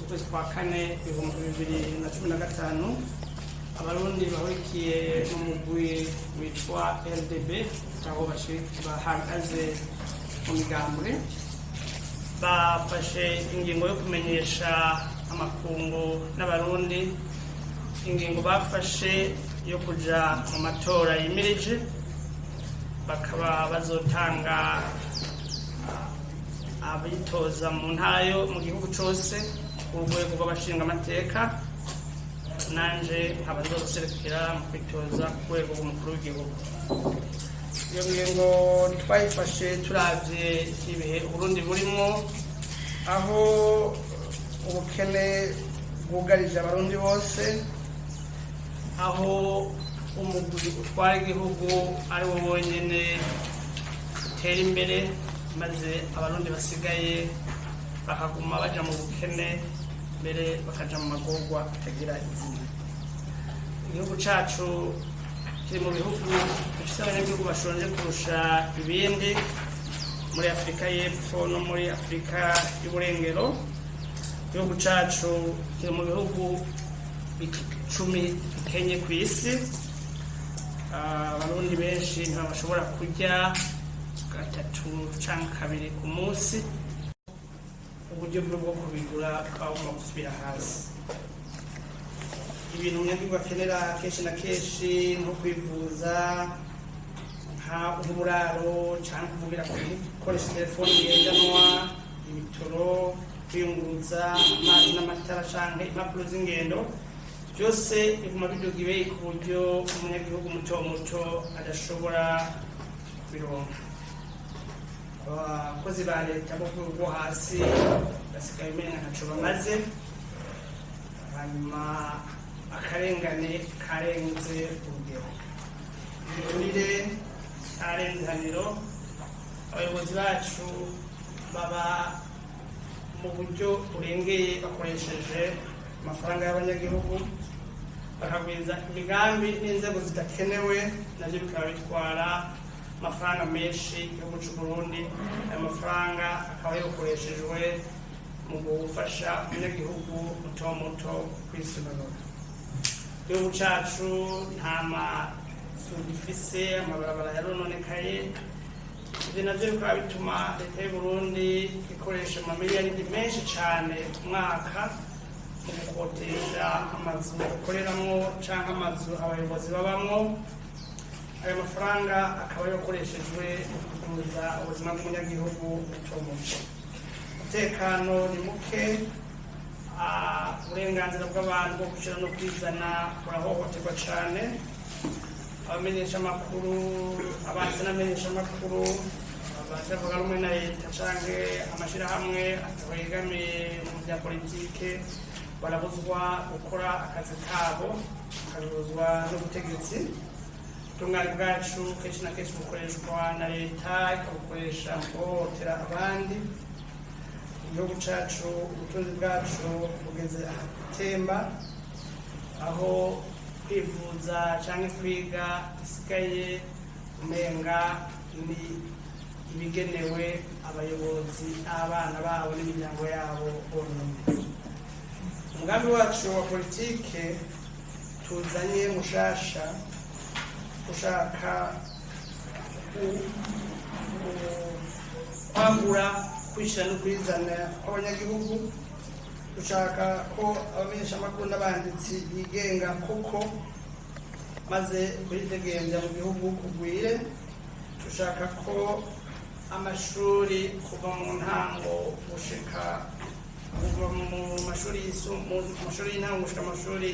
ukwezi kwa kane 2015 abarundi bahurikiye mu mugwi witwa R.D.B aho bahagaze mu migambi bafashe ingingo yo kumenyesha amakungu n'abarundi ingingo bafashe yo kuja mu matora yimirije bakaba bazotanga abitoza mu ntayo mu gihugu cyose urwego rw'abashinga amateka nanje abazoserukira mu kwitoza ku rwego rw'umukuru w'igihugu. Iyo ngingo twayifashe turavye ibihe Burundi burimo aho ubukene bwugarije abarundi bose, aho umugwi utwara igihugu ari wo wonyene utera imbere maze abarundi basigaye bakaguma baja mu bukene mbere bakaja mu magorwa atagira izina. Igihugu cacu kiri mu bihugu bifite abanyagihugu bashonje kurusha ibindi muri Afurika y'Epfo no muri Afurika y'Uburengero. Igihugu cacu kiri mu bihugu 10 bikenye ku isi. Abarundi benshi ntibashobora kurya gatatu canke kabiri ku munsi, uburyo bwo kubigura bukaba gusubira hasi. Ibintu umunyagihugu akenera kenshi na kenshi nko kwivuza, nk'uburaro canke kuvugira gukoresha telefoni ngendanwa, ibitoro, kwiyunguruza, amazi n'amatara canke impapuro z'ingendo, byose biguma biduga ibeye ku buryo umunyagihugu muto muto adashobora kubironka. Abakozi ba leta bo ku rwo hasi basigaye umenya ntaco bamaze, hanyuma akarengane karenze urugero, igiturire karenze haniro. Abayobozi bacu baba mu buryo burengeye bakoresheje amafaranga y'abanyagihugu, bakagwiza imigambi n'inzego zidakenewe, navyo bikaba bitwara amafaranga menshi igihugu c'u Burundi. Ayo mafaranga akaba yakoreshejwe mu gufasha umunyagihugu muto muto kwisununura. Igihugu cacu nta mazu gifise, amabarabara yarononekaye. Ivyo navyo bikaba bituma leta y'u Burundi ikoresha amamiliyaridi menshi cane ku mwaka mu gukotesha amazu bakoreramwo canke amazu abayobozi babamwo. Ayo mafaranga akaba yakoreshejwe mu kuguza ubuzima bw'umunyagihugu muto muto. Umutekano ni muke, uburenganzira bw'abantu bwo gushira no kwizana burahohoterwa cane. Abamenyesha amakuru, abanzi n'amenyesha amakuru, abatavuga rumwe na leta canke amashirahamwe atabegamiye mu bya politike barabuzwa gukora akazi kabo, bakabuzwa n'ubutegetsi. Ubutungane bwacu kenshi na kenshi bukoreshwa na leta ikabukoresha mu guhohotera abandi. Igihugu cacu ubutunzi bwacu bugeze ahatemba, aho kwivuza canke kwiga isigaye umenga ni ibigenewe abayobozi n'abana babo n'imiryango yabo bonyene. Umugambi wacu wa politike tuzanye mushasha ushaka kwagura kwishira no kwizana kw'abanyagihugu. Dushaka ko abamenyesha amakuru n'abanditsi bigenga koko maze kwidegemvya mu gihugu kugwire. Dushaka ko amashuri kuva mu ntango gushika kuva mu mashuri y'intango gushika amashuri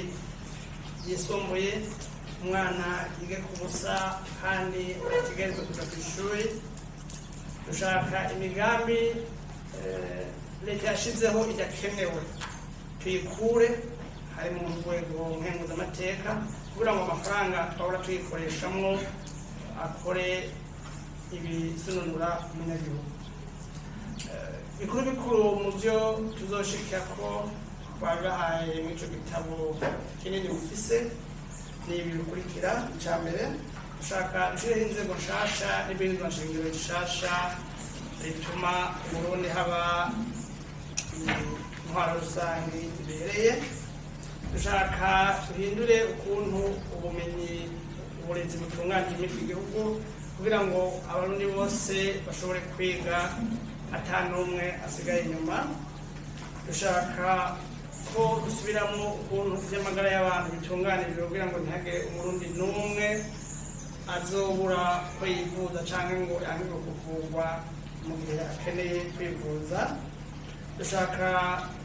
yisumbuye umwana yige ku busa kandi ategerezwa kuja kw'ishuri. Dushaka imigambi leta yashizeho idakenewe tuyikure, hari mu rwego nkenguzamateka, kugira ngo amafaranga twahora tuyikoreshamwo akore ibisununura umunyagihugu. Bikuru bikuru mu byo tuzoshikako twagahaye mw'ico gitabo kinini bufise ni ibi bikurikira. Icya mbere, dushaka gushyiraho inzego nshasha n'ibindi nshingiro nshasha bituma Burundi haba intwaro rusange ibereye. Dushaka duhindure ukuntu ubumenyi uburezi butunganya igihugu kugira ngo abarundi bose bashobore kwiga atanumwe asigaye inyuma. Dushaka ko dusubiramo ukuntu by'amagara y'abantu bitunganijwe kugira ngo ntihagire umurundi n'umwe azobura ko yivuza cyangwa ngo yange kuvurwa mu gihe akeneye kwivuza. Dushaka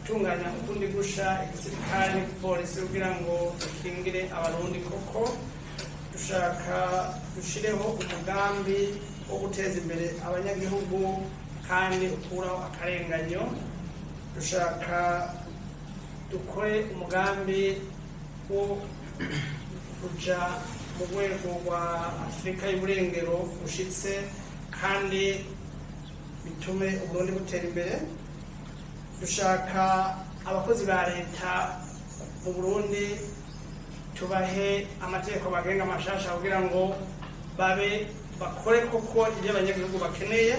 gutunganya ukundi gusha igisirikare n'igipolisi kugira ngo dukingire abarundi koko. Dushaka dushireho umugambi wo guteza imbere abanyagihugu kandi ukuraho akarenganyo. Dushaka dukore umugambi wo kuja mu rwego rwa Afurika y'Uburengero ushitse kandi bitume Uburundi butera imbere. Dushaka abakozi ba leta mu Burundi tubahe amategeko bagenga amashasha kugira ngo bakore koko ibyo abanyagihugu bakeneye.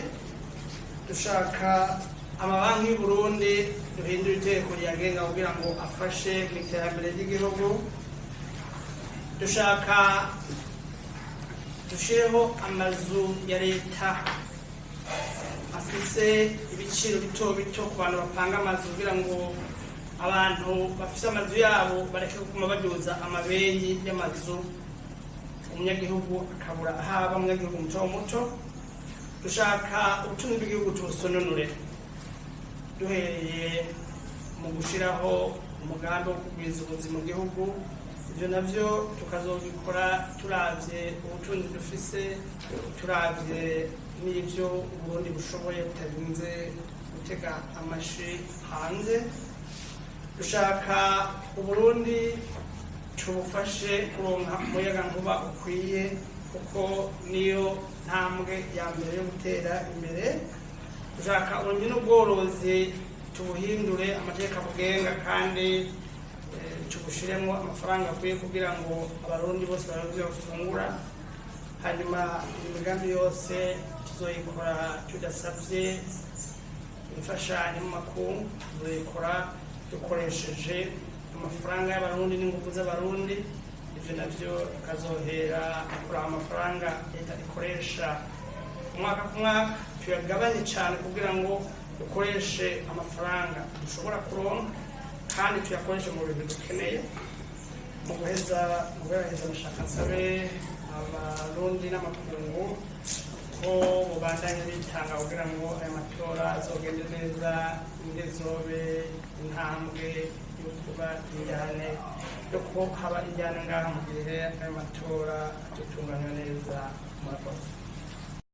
Dushaka amabanki y'u Burundi duhindura itegeko riyagenga kugira ngo afashe mu iterambere ry'igihugu. Dushaka dushireho amazu ya leta afise ibiciro bito bito ku bantu bapanga amazu kugira ngo abantu bafise amazu yabo bareke kuguma baduza amabeyi y'amazu, umunyagihugu akabura ahaba, umunyagihugu muto muto. Dushaka ubutunzi bw'igihugu tubusononure duhereye mu gushiraho umugambi wo kugwiza ubuzima mu gihugu. Ibyo navyo tukazobikora turavye ubutunzi dufise, turavye n'ivyo Uburundi bushoboye butarinze gutega amashi hanze. Dushaka Uburundi tubufashe kuronka umuyagankuba ukwiye kuko niyo ntambwe ya mbere yo gutera imbere. Dushaka uburimyi n'ubworozi tubuhindure amategeko abugenga kandi tubushiremo amafaranga akwiye kugira ngo abarundi bose baronke bafungura. Hanyuma imigambi yose tuzoyikora tudasabye imfashanyo mu makungu, tuzoyikora dukoresheje amafaranga y'abarundi n'ingufu z'abarundi. Ivyo navyo tukazohera kuri amafaranga leta ikoresha umwaka ku mwaka tuyagabanye cyane kugira ngo dukoreshe amafaranga dushobora kuronka kandi tuyakoreshe mu bintu dukeneye. Mu guheza nashaka nsabe abarundi n'amakungu ko mubandanye bitanga kugira ngo aya matora azogende neza, ingezobe intambwe yo kuba injyane yo ko haba injyane ngaha mu gihe aya matora atutunganywa neza. Murakoze.